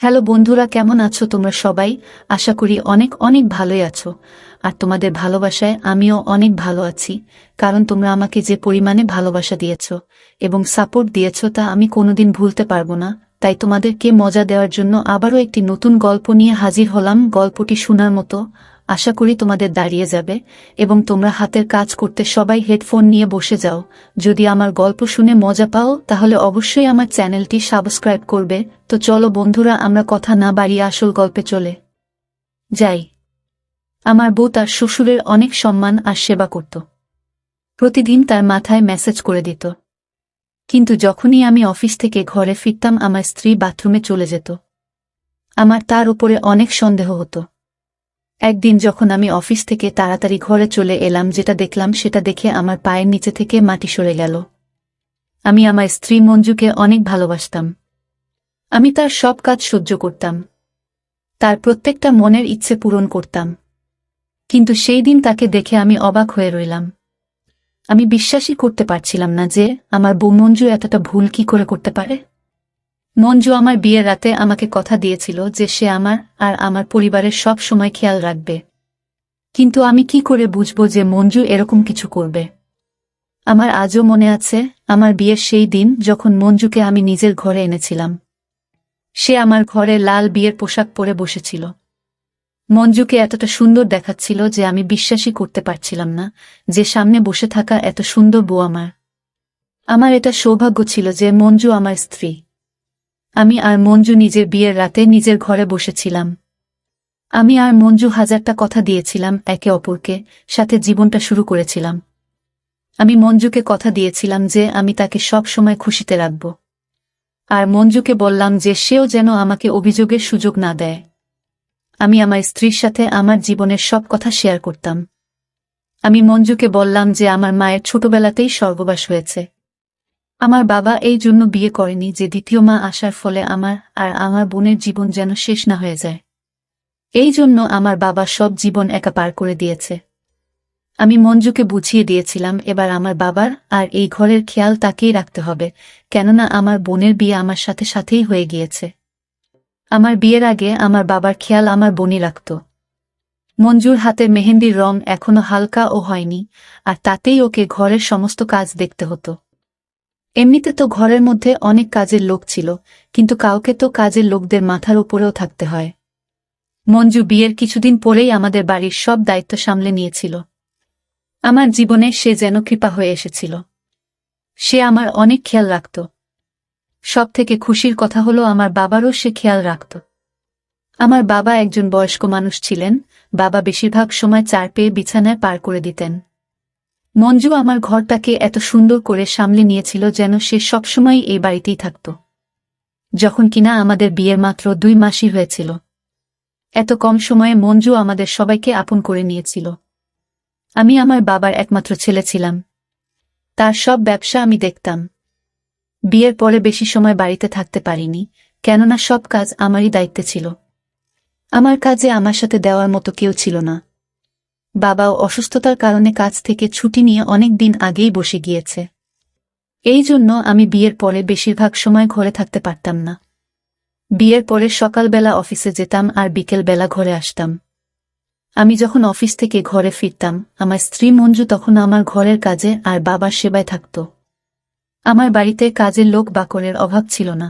Hello বন্ধুরা, কেমন আছো তোমরা সবাই? আশা করি অনেক অনেক ভালোই আছো। আর তোমাদের ভালোবাসায় আমিও অনেক ভালো আছি, কারণ তোমরা আমাকে যে পরিমাণে ভালোবাসা দিয়েছো এবং সাপোর্ট দিয়েছো তা আমি কোনোদিন ভুলতে পারবো না। তাই তোমাদেরকে মজা দেওয়ার জন্য আবারও একটি নতুন গল্প নিয়ে হাজির হলাম। গল্পটি শোনার মতো, আশা করি তোমাদের দাঁড়িয়ে যাবে এবং তোমরা হাতের কাজ করতে সবাই হেডফোন নিয়ে বসে যাও। যদি আমার গল্প শুনে মজা পাও তাহলে অবশ্যই আমার চ্যানেলটি সাবস্ক্রাইব করবে। তো চলো বন্ধুরা, আমরা কথা না বাড়িয়ে আসল গল্পে চলে যাই। আমার বউ তার শ্বশুরের অনেক সম্মান আর সেবা করত। প্রতিদিন তার মাথায় মেসেজ করে দিত, কিন্তু যখনই আমি অফিস থেকে ঘরে ফিরতাম আমার স্ত্রী বাথরুমে চলে যেত। আমার তার উপরে অনেক সন্দেহ হতো। একদিন যখন আমি অফিস থেকে তাড়াতাড়ি ঘরে চলে এলাম, যেটা দেখলাম সেটা দেখে আমার পায়ের নিচে থেকে মাটি সরে গেল। আমি আমার স্ত্রী মঞ্জুকে অনেক ভালোবাসতাম। আমি তার সব কাজ সহ্য করতাম, তার প্রত্যেকটা মনের ইচ্ছে পূরণ করতাম। কিন্তু সেই দিন তাকে দেখে আমি অবাক হয়ে রইলাম। আমি বিশ্বাসই করতে পারছিলাম না যে আমার বউ মঞ্জু এতটা ভুল কি করে করতে পারে। মঞ্জু আমার বিয়ের রাতে আমাকে কথা দিয়েছিল যে সে আমার আর আমার পরিবারের সব সময় খেয়াল রাখবে, কিন্তু আমি কি করে বুঝবো যে মঞ্জু এরকম কিছু করবে। আমার আজও মনে আছে আমার বিয়ের সেই দিন যখন মঞ্জুকে আমি নিজের ঘরে এনেছিলাম। সে আমার ঘরে লাল বিয়ের পোশাক পরে বসেছিল। মঞ্জুকে এতটা সুন্দর দেখাচ্ছিল যে আমি বিশ্বাসই করতে পারছিলাম না যে সামনে বসে থাকা এত সুন্দর বউ আমার। আমার এটা সৌভাগ্য ছিল যে মঞ্জু আমার স্ত্রী। আমি আর মঞ্জু নিজের বিয়ের রাতে নিজের ঘরে বসেছিলাম। আমি আর মঞ্জু হাজারটা কথা দিয়েছিলাম একে অপরকে, সাথে জীবনটা শুরু করেছিলাম। আমি মঞ্জুকে কথা দিয়েছিলাম যে আমি তাকে সব সময় খুশিতে রাখব, আর মঞ্জুকে বললাম যে সেও যেন আমাকে অভিযোগের সুযোগ না দেয়। আমি আমার স্ত্রীর সাথে আমার জীবনের সব কথা শেয়ার করতাম। আমি মঞ্জুকে বললাম যে আমার মায়ের ছোটবেলাতেই স্বর্গবাস হয়েছে। আমার বাবা এই জন্য বিয়ে করেনি যে দ্বিতীয় মা আসার ফলে আমার আর আমার বোনের জীবন যেন শেষ না হয়ে যায়। এই জন্য আমার বাবা সব জীবন একা পার করে দিয়েছে। আমি মঞ্জুকে বুঝিয়ে দিয়েছিলাম এবার আমার বাবার আর এই ঘরের খেয়াল তাকেই রাখতে হবে, কেননা আমার বোনের বিয়ে আমার সাথে সাথেই হয়ে গিয়েছে। আমার বিয়ের আগে আমার বাবার খেয়াল আমার বোনই রাখত। মঞ্জুর হাতের মেহেন্দির রং এখনো হালকা ও হয়নি, আর তাতেই ওকে ঘরের সমস্ত কাজ দেখতে হতো। এমনিতে তো ঘরের মধ্যে অনেক কাজের লোক ছিল, কিন্তু কাউকে তো কাজের লোকদের মাথার উপরেও থাকতে হয়। মঞ্জু বিয়ের কিছুদিন পরেই আমাদের বাড়ির সব দায়িত্ব সামলে নিয়েছিল। আমার জীবনে সে যেন কৃপা হয়ে এসেছিল। সে আমার অনেক খেয়াল রাখত। সব থেকে খুশির কথা হলো আমার বাবারও সে খেয়াল রাখত। আমার বাবা একজন বয়স্ক মানুষ ছিলেন। বাবা বেশিরভাগ সময় চার পেয়ে বিছানায় পার করে দিতেন। মঞ্জু আমার ঘরটাকে এত সুন্দর করে সামলে নিয়েছিল যেন সে সবসময় এই বাড়িতেই থাকত। যখন কিনা আমাদের বিয়ের মাত্র 2 মাসই হয়েছিল, এত কম সময়ে মঞ্জু আমাদের সবাইকে আপন করে নিয়েছিল। আমি আমার বাবার একমাত্র ছেলে ছিলাম। তার সব ব্যবসা আমি দেখতাম। বিয়ের পরে বেশি সময় বাড়িতে থাকতে পারিনি, কেননা সব কাজ আমারই দায়িত্বে ছিল। আমার কাজে আমার সাথে দেওয়ার মতো কেউ ছিল না। বাবাও অসুস্থতার কারণে কাজ থেকে ছুটি নিয়ে অনেক দিন আগেই বসে গিয়েছে। এই জন্য আমি বিয়ের পরে বেশিরভাগ সময় ঘরে থাকতে পারতাম না। বিয়ের পরে সকালবেলা অফিসে যেতাম আর বিকেলবেলা ঘরে আসতাম। আমি যখন অফিস থেকে ঘরে ফিরতাম আমার স্ত্রী মঞ্জু তখন আমার ঘরের কাজে আর বাবার সেবায় থাকত। আমার বাড়িতে কাজের লোক বাকরের অভাব ছিল না,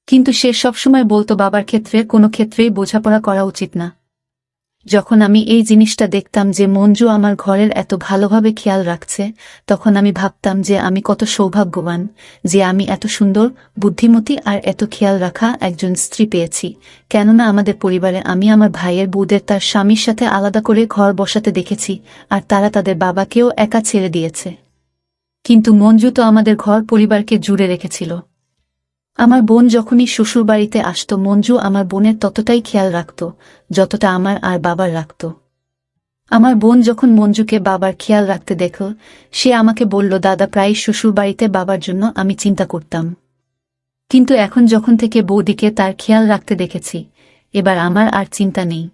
কিন্তু সে সবসময় বলতো বাবার ক্ষেত্রে কোনো ক্ষেত্রেই বোঝাপড়া করা উচিত না। যখন আমি এই জিনিসটা দেখতাম যে মঞ্জু আমার ঘরের এত ভালোভাবে খেয়াল রাখছে, তখন আমি ভাবতাম যে আমি কত সৌভাগ্যবান যে আমি এত সুন্দর, বুদ্ধিমতী আর এত খেয়াল রাখা একজন স্ত্রী পেয়েছি। কেননা আমাদের পরিবারে আমি আমার ভাইয়ের বউদের তার স্বামীর সাথে আলাদা করে ঘর বসাতে দেখেছি, আর তারা তাদের বাবাকেও একা ছেড়ে দিয়েছে। কিন্তু মঞ্জু তো আমাদের ঘর পরিবারকে জুড়ে রেখেছিল। আমার বোন যখনই শ্বশুরবাড়িতে আসত মঞ্জু আমার বোনের ততটাই খেয়াল রাখত যতটা আমার আর বাবার রাখত। আমার বোন যখন মঞ্জুকে বাবার খেয়াল রাখতে দেখল, সে আমাকে বলল, দাদা প্রায় শ্বশুরবাড়িতে বাবার জন্য আমি চিন্তা করতাম, কিন্তু এখন যখন থেকে বৌদিকে তার খেয়াল রাখতে দেখেছি, এবার আমার আর চিন্তা নেই।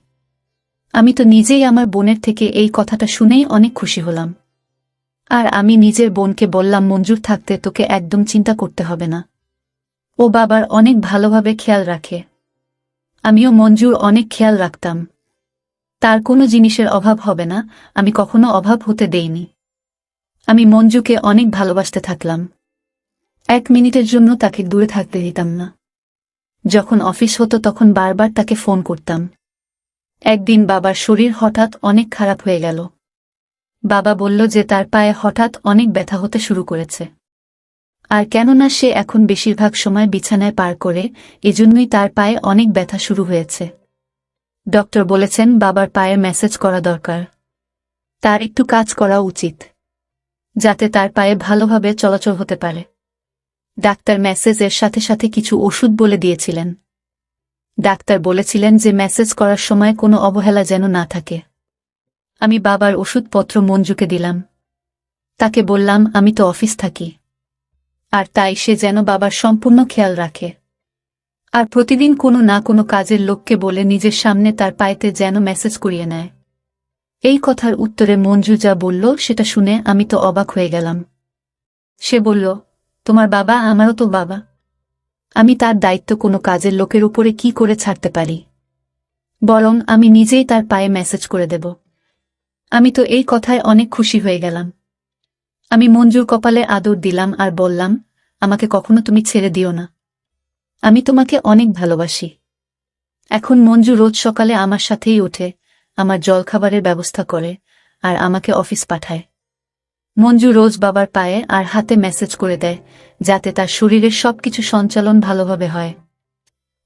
আমি তো নিজেই আমার বোনের থেকে এই কথাটা শুনেই অনেক খুশি হলাম। আর আমি নিজের বোনকে বললাম, মঞ্জুর থাকতে তোকে একদম চিন্তা করতে হবে না, ও বাবার অনেক ভালোভাবে খেয়াল রাখে। আমিও মঞ্জুর অনেক খেয়াল রাখতাম। তার কোনো জিনিসের অভাব হবে না, আমি কখনো অভাব হতে দেইনি। আমি মঞ্জুকে অনেক ভালোবাসতে থাকলাম। 1 মিনিটের জন্য তাকে দূরে থাকতে দিতাম না। যখন অফিস হতো তখন বারবার তাকে ফোন করতাম। একদিন বাবার শরীর হঠাৎ অনেক খারাপ হয়ে গেল। বাবা বলল যে তার পায়ে হঠাৎ অনেক ব্যথা হতে শুরু করেছে। আর কেননা সে এখন বেশিরভাগ সময় বিছানায় পার করে, এজন্যই তার পায়ে অনেক ব্যথা শুরু হয়েছে। ডক্টর বলেছেন বাবার পায়ে ম্যাসেজ করা দরকার। তার একটু কাজ করা উচিত, যাতে তার পায়ে ভালোভাবে চলাচল হতে পারে। ডাক্তার ম্যাসেজের সাথে সাথে কিছু ওষুধ বলে দিয়েছিলেন। ডাক্তার বলেছিলেন যে ম্যাসেজ করার সময় কোনো অবহেলা যেন না থাকে। আমি বাবার ওষুধপত্র মঞ্জুকে দিলাম। তাকে বললাম আমি তো অফিস থাকি, আর তাই সে যেন বাবার সম্পূর্ণ খেয়াল রাখে। আর প্রতিদিন কোনো না কোনো কাজের লোককে বলে নিজের সামনে তার পায়েতে যেন মেসেজ করিয়ে নেয়। এই কথার উত্তরে মঞ্জু যা বলল সেটা শুনে আমি তো অবাক হয়ে গেলাম। সে বলল, তোমার বাবা আমারও তো বাবা। আমি তার দায়িত্ব কোনো কাজের লোকের উপরে কি করে ছাড়তে পারি? বরং আমি নিজেই তার পায়ে মেসেজ করে দেব। আমি তো এই কথায় অনেক খুশি হয়ে গেলাম। আমি মঞ্জুর কপালে আদর দিলাম আর বললাম, আমাকে কখনো তুমি ছেড়ে দিও না। আমি তোমাকে অনেক ভালোবাসি। এখন মঞ্জু রোজ সকালে আমার সাথেই ওঠে, আমার জলখাবারের ব্যবস্থা করে, আর আমাকে অফিস পাঠায়। মঞ্জু রোজ বাবার পায়ে আর হাতে মেসেজ করে দেয়, যাতে তার শরীরের সবকিছু সঞ্চালন ভালোভাবে হয়,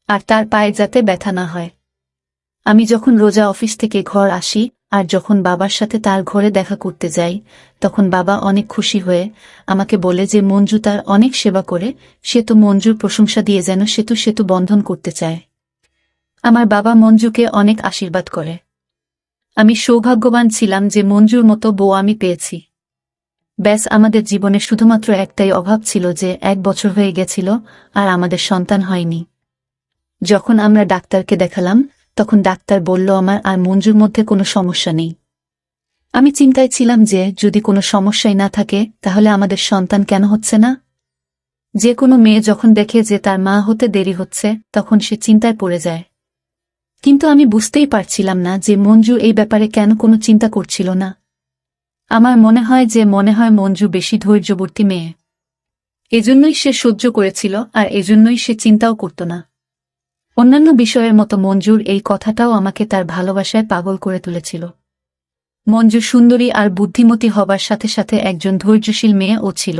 আর তার পায়ে যাতে ব্যথা না হয়। আমি যখন রোজা অফিস থেকে ঘর আসি আর যখন বাবার সাথে তার ঘরে দেখা করতে যাই, তখন বাবা অনেক খুশি হয়ে আমাকে বলে যে মঞ্জু তার অনেক সেবা করে, সে তো মঞ্জুর প্রশংসা দিয়ে যেন সেতু সেতু বন্ধন করতে চায়। আমার বাবা মঞ্জুকে অনেক আশীর্বাদ করে। আমি সৌভাগ্যবান ছিলাম যে মঞ্জুর মতো বউ আমি পেয়েছি। ব্যাস, আমাদের জীবনে শুধুমাত্র একটাই অভাব ছিল যে 1 বছর হয়ে গেছিল আর আমাদের সন্তান হয়নি। যখন আমরা ডাক্তারকে দেখালাম, তখন ডাক্তার বলল আমার আর মঞ্জুর মধ্যে কোনো সমস্যা নেই। আমি চিন্তায় ছিলাম যে যদি কোনো সমস্যাই না থাকে তাহলে আমাদের সন্তান কেন হচ্ছে না। যে কোনো মেয়ে যখন দেখে যে তার মা হতে দেরি হচ্ছে তখন সে চিন্তায় পড়ে যায়। কিন্তু আমি বুঝতেই পারছিলাম না যে মঞ্জু এই ব্যাপারে কেন কোনো চিন্তা করছিল না। আমার মনে হয় মঞ্জু বেশি ধৈর্যবর্তী মেয়ে। এজন্যই সে সহ্য করেছিল আর এজন্যই সে চিন্তাও করত না। অন্যান্য বিষয়ের মতো মঞ্জুর এই কথাটাও আমাকে তার ভালোবাসায় পাগল করে তুলেছিল। মঞ্জু সুন্দরী আর বুদ্ধিমতী হবার সাথে সাথে একজন ধৈর্যশীল মেয়েও ছিল।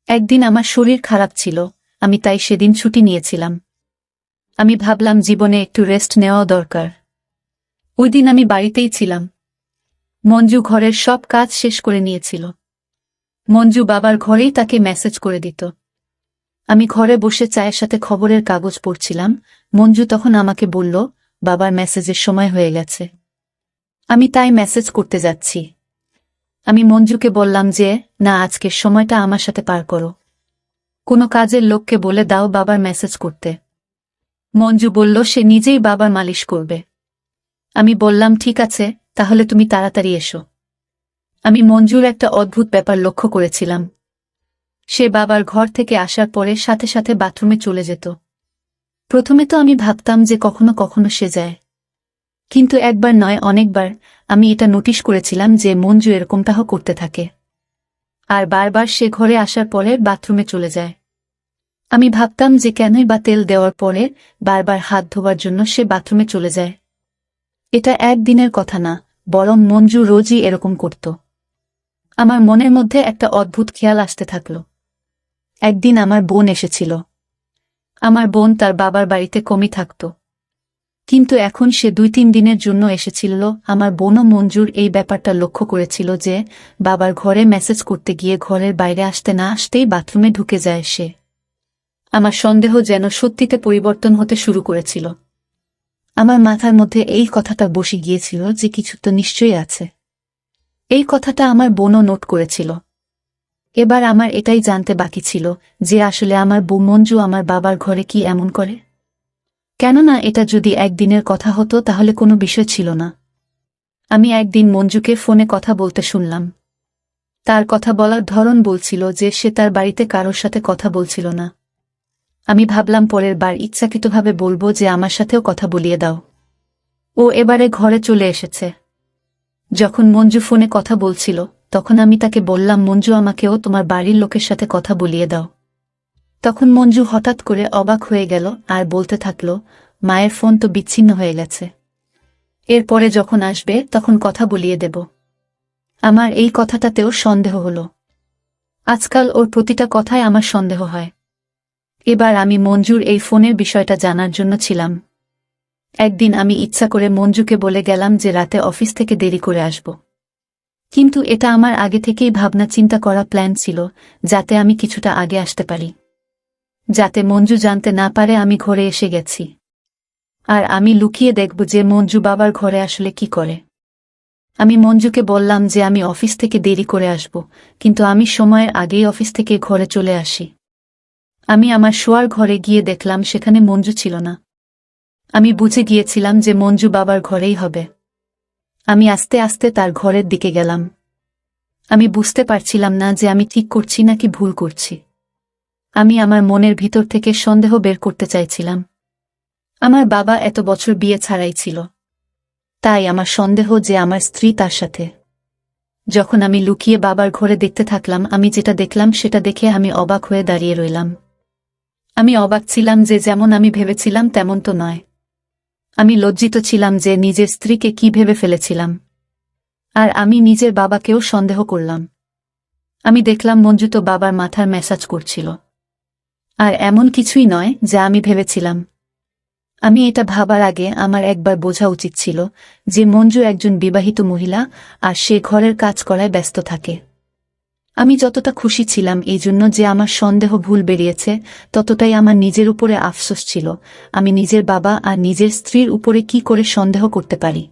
একদিন আমার শরীর খারাপ ছিল, আমি তাই সেদিন ছুটি নিয়েছিলাম। আমি ভাবলাম জীবনে একটু রেস্ট নেওয়া দরকার। ওই দিন আমি বাড়িতেই ছিলাম। মঞ্জু ঘরের সব কাজ শেষ করে নিয়েছিল। মঞ্জু বাবার ঘরেই তাকে মেসেজ করে দিত। আমি ঘরে বসে চায়ের সাথে খবরের কাগজ পড়ছিলাম। মঞ্জু তখন আমাকে বলল, বাবার মেসেজের সময় হয়ে গেছে। আমি তাই মেসেজ করতে যাচ্ছি। আমি মঞ্জুকে বললাম যে, না, আজকের সময়টা আমার সাথে পার করো। কোনো কাজের লোককে বলে দাও বাবার মেসেজ করতে। মঞ্জু বলল সে নিজেই বাবার মালিশ করবে। আমি বললাম ঠিক আছে, তাহলে তুমি তাড়াতাড়ি এসো। আমি মঞ্জুর একটা অদ্ভুত ব্যাপার লক্ষ্য করেছিলাম। সে বাবার ঘর থেকে আসার পরে সাথে সাথে বাথরুমে চলে যেত। প্রথমে তো আমি ভাবতাম যে কখনো কখনো সে যায়, কিন্তু একবার নয় অনেকবার আমি এটা নোটিশ করেছিলাম যে মঞ্জু এরকমটাও করতে থাকে। আর বারবার সে ঘরে আসার পরে বাথরুমে চলে যায়। আমি ভাবতাম যে কেনই বা তেল দেওয়ার পরে বারবার হাত ধোবার জন্য সে বাথরুমে চলে যায়। এটা একদিনের কথা না, বরং মঞ্জু রোজই এরকম করত। আমার মনের মধ্যে একটা অদ্ভুত খেয়াল আসতে থাকল। একদিন আমার বোন এসেছিল। আমার বোন তার বাবার বাড়িতে কমই থাকত, কিন্তু এখন সে 2-3 দিনের জন্য এসেছিল। আমার বোনও মঞ্জুর এই ব্যাপারটা লক্ষ্য করেছিল যে বাবার ঘরে মেসেজ করতে গিয়ে ঘরের বাইরে আসতে না আসতেই বাথরুমে ঢুকে যায় সে। আমার সন্দেহ যেন সত্যিতে পরিবর্তন হতে শুরু করেছিল। আমার মাথার মধ্যে এই কথাটা বসে গিয়েছিল যে কিছু তো নিশ্চয়ই আছে। এই কথাটা আমার বোনও নোট করেছিল। এবার আমার এটাই জানতে বাকি ছিল যে আসলে আমার বউ মঞ্জু আমার বাবার ঘরে কি এমন করে। কেননা এটা যদি একদিনের কথা হতো তাহলে কোনো বিষয় ছিল না। আমি একদিন মঞ্জুকে ফোনে কথা বলতে শুনলাম। তার কথা বলার ধরন বলছিল যে সে তার বাড়িতে কারোর সাথে কথা বলছিল না। আমি ভাবলাম পরের বার ইচ্ছাকৃতভাবে বলবো যে আমার সাথেও কথা বলিয়ে দাও। ও এবারে ঘরে চলে এসেছে। যখন মঞ্জু ফোনে কথা বলছিল তখন আমি তাকে বললাম, মঞ্জু, আমাকেও তোমার বাড়ির লোকের সাথে কথা বলিয়ে দাও। তখন মঞ্জু হঠাৎ করে অবাক হয়ে গেল আর বলতে থাকল, মায়ের ফোন তো বিচ্ছিন্ন হয়ে গেছে। এরপরে যখন আসবে তখন কথা বলিয়ে দেব। আমার এই কথাটাতেও সন্দেহ হল। আজকাল ওর প্রতিটা কথায় আমার সন্দেহ হয়। এবার আমি মঞ্জুর এই ফোনের বিষয়টা জানার জন্য ছিলাম। একদিন আমি ইচ্ছা করে মঞ্জুকে বলে গেলাম যে রাতে অফিস থেকে দেরি করে আসব। কিন্তু এটা আমার আগে থেকেই ভাবনা চিন্তা করা প্ল্যান ছিল, যাতে আমি কিছুটা আগে আসতে পারি, যাতে মঞ্জু জানতে না পারে আমি ঘরে এসে গেছি। আর আমি লুকিয়ে দেখব যে মঞ্জু বাবার ঘরে আসলে কি করে। আমি মঞ্জুকে বললাম যে আমি অফিস থেকে দেরি করে আসব, কিন্তু আমি সময়ের আগেই অফিস থেকে ঘরে চলে আসি। আমি আমার শোয়ার ঘরে গিয়ে দেখলাম সেখানে মঞ্জু ছিল না। আমি বুঝে গিয়েছিলাম যে মঞ্জু বাবার ঘরেই হবে। আমি আস্তে আস্তে তার ঘরের দিকে গেলাম। আমি বুঝতে পারছিলাম না যে আমি ঠিক করছি নাকি ভুল করছি। আমি আমার মনের ভিতর থেকে সন্দেহ বের করতে চাইছিলাম। আমার বাবা এত বছর বিয়ে ছাড়াই ছিল, তাই আমার সন্দেহ যে আমার স্ত্রী তার সাথে। যখন আমি লুকিয়ে বাবার ঘরে দেখতে থাকলাম, আমি যেটা দেখলাম সেটা দেখে আমি অবাক হয়ে দাঁড়িয়ে রইলাম। আমি অবাক ছিলাম যে যেমন আমি ভেবেছিলাম তেমন তো নয়। আমি লজ্জিত ছিলাম যে নিজের স্ত্রীকে কি ভেবে ফেলেছিলাম। আর আমি নিজের বাবাকেও সন্দেহ করলাম। আমি দেখলাম মঞ্জু তো বাবার মাথার ম্যাসাজ করছিল। আর এমন কিছুই নয় যা আমি ভেবেছিলাম। আমি এটা ভাবার আগে আমার একবার বোঝা উচিত ছিল যে মঞ্জু একজন বিবাহিত মহিলা আর সে ঘরের কাজ করায় ব্যস্ত থাকে। আমি যতটা খুশি ছিলাম এই জন্য যে আমার সন্দেহ ভুল বেরিয়েছে, ততটাই আমার নিজের উপরে আফসোস ছিল। আমি নিজের বাবা আর নিজের স্ত্রীর উপরে কি করে সন্দেহ করতে পারি।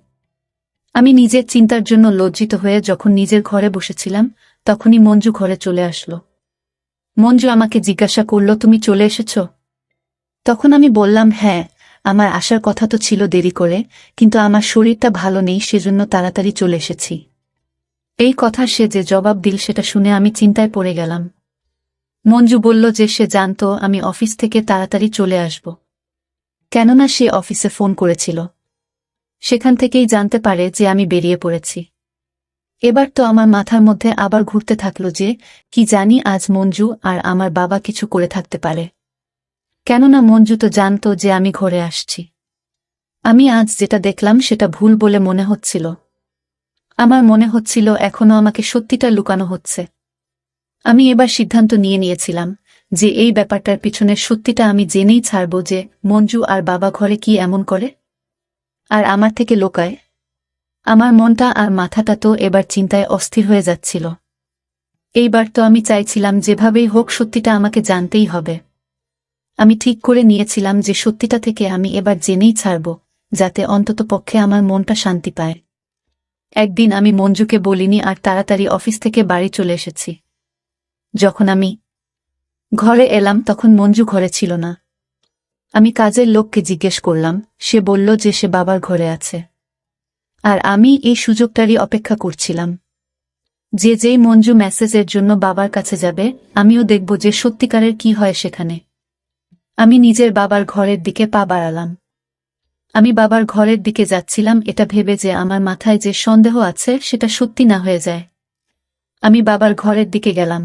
আমি নিজের চিন্তার জন্য লজ্জিত হয়ে যখন নিজের ঘরে বসেছিলাম, তখনই মঞ্জু ঘরে চলে আসলো। মঞ্জু আমাকে জিজ্ঞাসা করল, তুমি চলে এসেছ? তখন আমি বললাম, হ্যাঁ, আমার আসার কথা তো ছিল দেরি করে, কিন্তু আমার শরীরটা ভালো নেই, সেজন্য তাড়াতাড়ি চলে এসেছি। এই কথা সে যে জবাব দিল সেটা শুনে আমি চিন্তায় পড়ে গেলাম। মঞ্জু বলল যে সে জানত আমি অফিস থেকে তাড়াতাড়ি চলে আসব, কেননা সে অফিসে ফোন করেছিল। সেখান থেকেই জানতে পারে যে আমি বেরিয়ে পড়েছি। এবার তো আমার মাথার মধ্যে আবার ঘুরতে থাকল যে কি জানি আজ মঞ্জু আর আমার বাবা কিছু করে থাকতে পারে, কেননা মঞ্জু তো জানত যে আমি ঘরে আসছি। আমি আজ যেটা দেখলাম সেটা ভুল বলে মনে হচ্ছিল। আমার মনে হচ্ছিল এখনো আমাকে সত্যিটা লুকানো হচ্ছে। আমি এবার সিদ্ধান্ত নিয়েছিলাম যে এই ব্যাপারটার পিছনের সত্যিটা আমি জেনেই ছাড়ব, যে মঞ্জু আর বাবা ঘরে কি এমন করে আর আমার থেকে লোকায়। আমার মনটা আর মাথাটা তো এবার চিন্তায় অস্থির হয়ে যাচ্ছিল। এইবার তো আমি চাইছিলাম যেভাবেই হোক সত্যিটা আমাকে জানতেই হবে। আমি ঠিক করে নিয়েছিলাম যে সত্যিটা থেকে আমি এবার জেনেই ছাড়ব, যাতে অন্তত পক্ষে আমার মনটা শান্তি পায়। একদিন আমি মঞ্জুকে বলিনি আর তাড়াতাড়ি অফিস থেকে বাড়ি চলে এসেছি। যখন আমি ঘরে এলাম তখন মঞ্জু ঘরে ছিল না। আমি কাজের লোককে জিজ্ঞেস করলাম, সে বলল যে সে বাবার ঘরে আছে। আর আমি এই সুযোগটারই অপেক্ষা করছিলাম, যে যেই মঞ্জু মেসেজের জন্য বাবার কাছে যাবে আমিও দেখব যে সত্যিকারের কি হয় সেখানে। আমি নিজের বাবার ঘরের দিকে পা বাড়ালাম। আমি বাবার ঘরের দিকে যাচ্ছিলাম এটা ভেবে যে আমার মাথায় যে সন্দেহ আছে সেটা সত্যি না হয়ে যায়। আমি বাবার ঘরের দিকে গেলাম।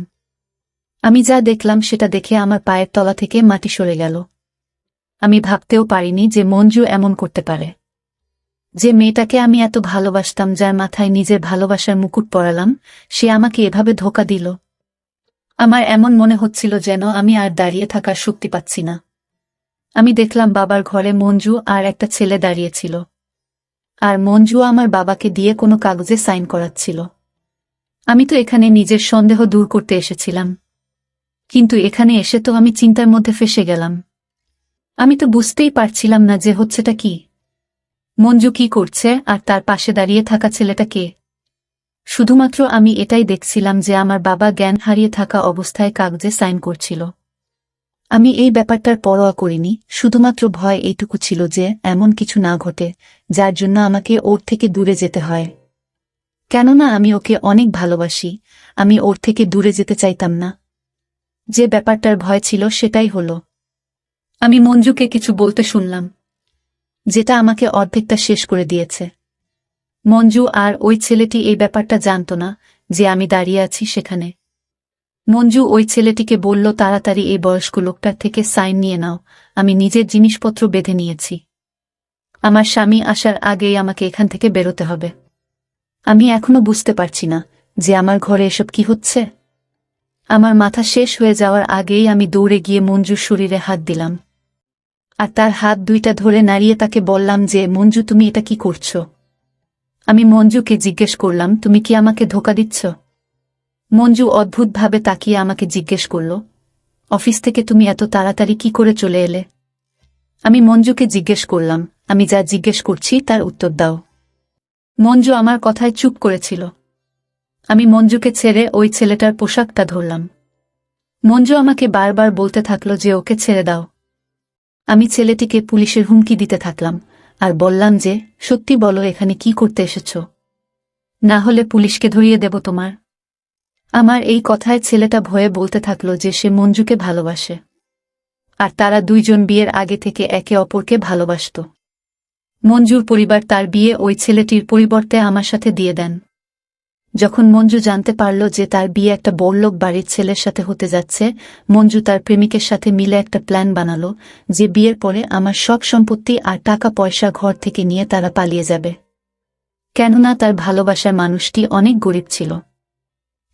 আমি যা দেখলাম সেটা দেখে আমার পায়ের তলা থেকে মাটি সরে গেল। আমি ভাবতেও পারিনি যে মঞ্জু এমন করতে পারে। যে মেয়েটাকে আমি এত ভালোবাসতাম, যার মাথায় নিজের ভালোবাসার মুকুট পরালাম, সে আমাকে এভাবে ধোঁকা দিল। আমার এমন মনে হচ্ছিল যেন আমি আর দাঁড়িয়ে থাকার শক্তি পাচ্ছি না। আমি দেখলাম বাবার ঘরে মঞ্জু আর একটা ছেলে দাঁড়িয়েছিল, আর মঞ্জু আমার বাবাকে দিয়ে কোনো কাগজে সাইন করাচ্ছিল। আমি তো এখানে নিজের সন্দেহ দূর করতে এসেছিলাম, কিন্তু এখানে এসে তো আমি চিন্তার মধ্যে ফেঁসে গেলাম। আমি তো বুঝতেই পারছিলাম না যে হচ্ছেটা কি। মঞ্জু কি করছে আর তার পাশে দাঁড়িয়ে থাকা ছেলেটা কে? শুধুমাত্র আমি এটাই দেখছিলাম যে আমার বাবা জ্ঞান হারিয়ে থাকা অবস্থায় কাগজে সাইন করছিল। আমি এই ব্যাপারটার পরোয়া করিনি, শুধুমাত্র ভয় এইটুকু ছিল যে এমন কিছু না ঘটে যার জন্য আমাকে ওর থেকে দূরে যেতে হয়। কেননা আমি ওকে অনেক ভালোবাসি, আমি ওর থেকে দূরে যেতে চাইতাম না। যে ব্যাপারটার ভয় ছিল সেটাই হলো। আমি মঞ্জুকে কিছু বলতে শুনলাম, যেটা আমাকে অর্ধেকটা শেষ করে দিয়েছে। মঞ্জু আর ওই ছেলেটি এই ব্যাপারটা জানত না যে আমি দাঁড়িয়ে আছি সেখানে। মঞ্জু ওই ছেলেটিকে বলল, তাড়াতাড়ি এই বয়স্ক লোকটার থেকে সাইন নিয়ে নাও, আমি নিজের জিনিসপত্র বেঁধে নিয়েছি। আমার স্বামী আসার আগেই আমাকে এখান থেকে বেরোতে হবে। আমি এখনো বুঝতে পারছি না যে আমার ঘরে এসব কি হচ্ছে। আমার মাথা শেষ হয়ে যাওয়ার আগেই আমি দৌড়ে গিয়ে মঞ্জুর শরীরে হাত দিলাম, আর তার হাত দুইটা ধরে নাড়িয়ে তাকে বললাম যে, মঞ্জু তুমি এটা কি করছো? আমি মঞ্জুকে জিজ্ঞেস করলাম, তুমি কি আমাকে ধোঁকা দিচ্ছ? মঞ্জু অদ্ভুতভাবে তাকিয়ে আমাকে জিজ্ঞেস করল, অফিস থেকে তুমি এত তাড়াতাড়ি কি করে চলে এলে? আমি মঞ্জুকে জিজ্ঞেস করলাম, আমি যা জিজ্ঞেস করছি তার উত্তর দাও। মঞ্জু আমার কথায় চুপ করেছিল। আমি মঞ্জুকে ছেড়ে ওই ছেলেটার পোশাকটা ধরলাম। মঞ্জু আমাকে বারবার বলতে থাকল যে ওকে ছেড়ে দাও। আমি ছেলেটিকে পুলিশের হুমকি দিতে থাকলাম আর বললাম যে, সত্যি বলো এখানে কি করতে এসেছ, না হলে পুলিশকে ধরিয়ে দেব তোমার। আমার এই কথায় ছেলেটা ভয়ে বলতে থাকল যে সে মঞ্জুকে ভালোবাসে, আর তারা দুইজন বিয়ের আগে থেকে একে অপরকে ভালোবাসত। মঞ্জুর পরিবার তার বিয়ে ওই ছেলেটির পরিবর্তে আমার সাথে দিয়ে দেন। যখন মঞ্জু জানতে পারল যে তার বিয়ে একটা বড়লোক বাড়ির ছেলের সাথে হতে যাচ্ছে, মঞ্জু তার প্রেমিকের সাথে মিলে একটা প্ল্যান বানালো যে বিয়ের পরে আমার সব সম্পত্তি আর টাকা পয়সা ঘর থেকে নিয়ে তারা পালিয়ে যাবে। কেননা তার ভালোবাসার মানুষটি অনেক গরিব ছিল।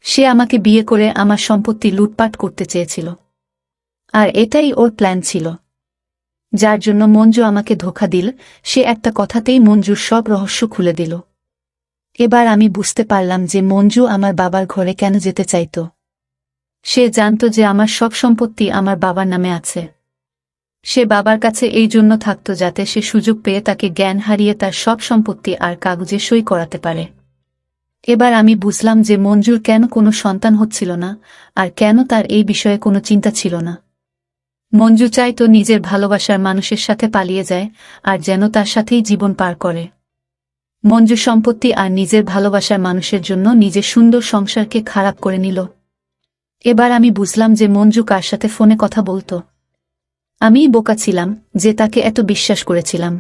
সে আমাকে বিয়ে করে আমার সম্পত্তি লুটপাট করতে চেয়েছিল, আর এটাই ওর প্ল্যান ছিল। যার জন্য মঞ্জু আমাকে ধোঁকা দিল। সে একটা কথাতেই মঞ্জুর সব রহস্য খুলে দিল। এবার আমি বুঝতে পারলাম যে মঞ্জু আমার বাবার ঘরে কেন যেতে চাইত। সে জানত যে আমার সব সম্পত্তি আমার বাবার নামে আছে। সে বাবার কাছে এই জন্য থাকত যাতে সে সুযোগ পেয়ে তাকে জ্ঞান হারিয়ে তার সব সম্পত্তি আর কাগজে সই করাতে পারে। এবার আমি বুঝলাম যে মঞ্জুর কেন কোনো সন্তান হচ্ছিল না, আর কেন তার এই বিষয়ে কোনো চিন্তা ছিল না। মঞ্জু চাইতো নিজের ভালোবাসার মানুষের সাথে পালিয়ে যায়, আর যেন তার সাথেই জীবন পার করে। মঞ্জু সম্পত্তি আর নিজের ভালোবাসার মানুষের জন্য নিজের সুন্দর সংসারকে খারাপ করে নিল। এবার আমি বুঝলাম যে মঞ্জু কার সাথে ফোনে কথা বলতো। আমিই বোকা ছিলাম যে তাকে এত বিশ্বাস করেছিলাম।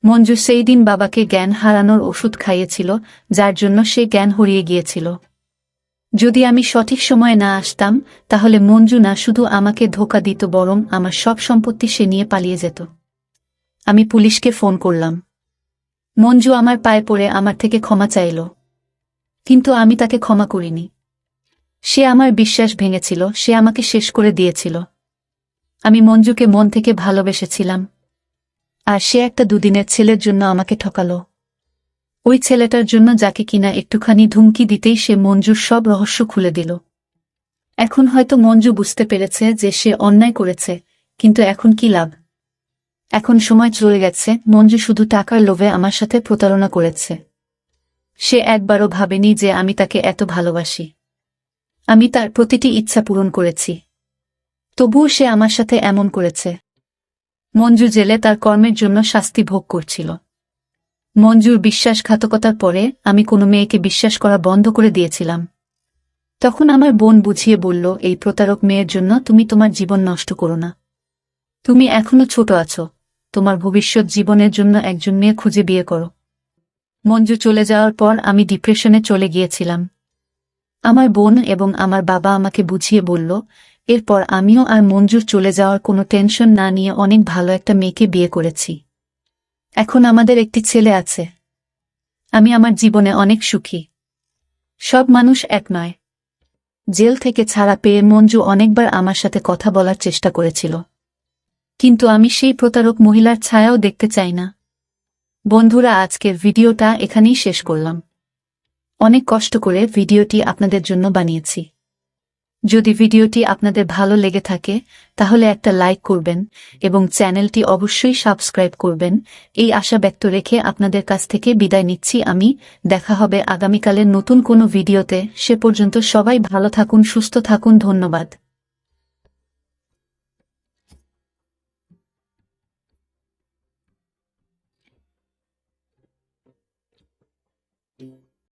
মঞ্জু সেই দিন বাবাকে জ্ঞান হারানোর ওষুধ খাইয়েছিল, যার জন্য সে জ্ঞান হারিয়ে গিয়েছিল। যদি আমি সঠিক সময়ে না আসতাম, তাহলে মঞ্জু না শুধু আমাকে ধোঁকা দিত, বরং আমার সব সম্পত্তি সে নিয়ে পালিয়ে যেত। আমি পুলিশকে ফোন করলাম। মঞ্জু আমার পায়ে পড়ে আমার থেকে ক্ষমা চাইল, কিন্তু আমি তাকে ক্ষমা করিনি। সে আমার বিশ্বাস ভেঙেছিল, সে আমাকে শেষ করে দিয়েছিল। আমি মঞ্জুকে মন থেকে ভালোবেসেছিলাম, আর সে একটা দুদিনের ছেলের জন্য আমাকে ঠকালো। ওই ছেলেটার জন্য যাকে কিনা একটুখানি ধুমকি দিতেই সে মঞ্জুর সব রহস্য খুলে দিল। এখন হয়তো মঞ্জু বুঝতে পেরেছে যে সে অন্যায় করেছে, কিন্তু এখন কি লাভ? এখন সময় চলে গেছে। মঞ্জু শুধু টাকার লোভে আমার সাথে প্রতারণা করেছে। সে একবারও ভাবেনি যে আমি তাকে এত ভালোবাসি। আমি তার প্রতিটি ইচ্ছা পূরণ করেছি, তবুও সে আমার সাথে এমন করেছে। মঞ্জু জেলে তার কর্মের জন্য শাস্তি ভোগ করছিল। মঞ্জুর বিশ্বাসঘাতকতার পরে আমি কোনো মেয়েকে বিশ্বাস করা বন্ধ করে দিয়েছিলাম। তখন আমার বোন বুঝিয়ে বলল, এই প্রতারক মেয়ের জন্য তুমি তোমার জীবন নষ্ট করো না। তুমি এখনো ছোট আছো, তোমার ভবিষ্যৎ জীবনের জন্য একজন মেয়ে খুঁজে বিয়ে করো। মঞ্জু চলে যাওয়ার পর আমি ডিপ্রেশনে চলে গিয়েছিলাম। আমার বোন এবং আমার বাবা আমাকে বুঝিয়ে বলল, এরপর আমিও আর মঞ্জুর চলে যাওয়ার কোনো টেনশন না নিয়ে অনেক ভালো একটা মেয়েকে বিয়ে করেছি। এখন আমাদের একটি ছেলে আছে। আমি আমার জীবনে অনেক সুখী। সব মানুষ এক নয়। জেল থেকে ছাড়া পেয়ে মঞ্জু অনেকবার আমার সাথে কথা বলার চেষ্টা করেছিল, কিন্তু আমি সেই প্রতারক মহিলার ছায়াও দেখতে চাই না। বন্ধুরা, আজকের ভিডিওটা এখানেই শেষ করলাম। অনেক কষ্ট করে ভিডিওটি আপনাদের জন্য বানিয়েছি। যদি ভিডিওটি আপনাদের ভালো লেগে থাকে তাহলে একটা লাইক করবেন এবং চ্যানেলটি অবশ্যই সাবস্ক্রাইব করবেন। এই আশা ব্যক্ত রেখে আপনাদের কাছ থেকে বিদায় নিচ্ছি আমি। দেখা হবে আগামীকালের নতুন কোনো ভিডিওতে। সে পর্যন্ত সবাই ভালো থাকুন, সুস্থ থাকুন। ধন্যবাদ।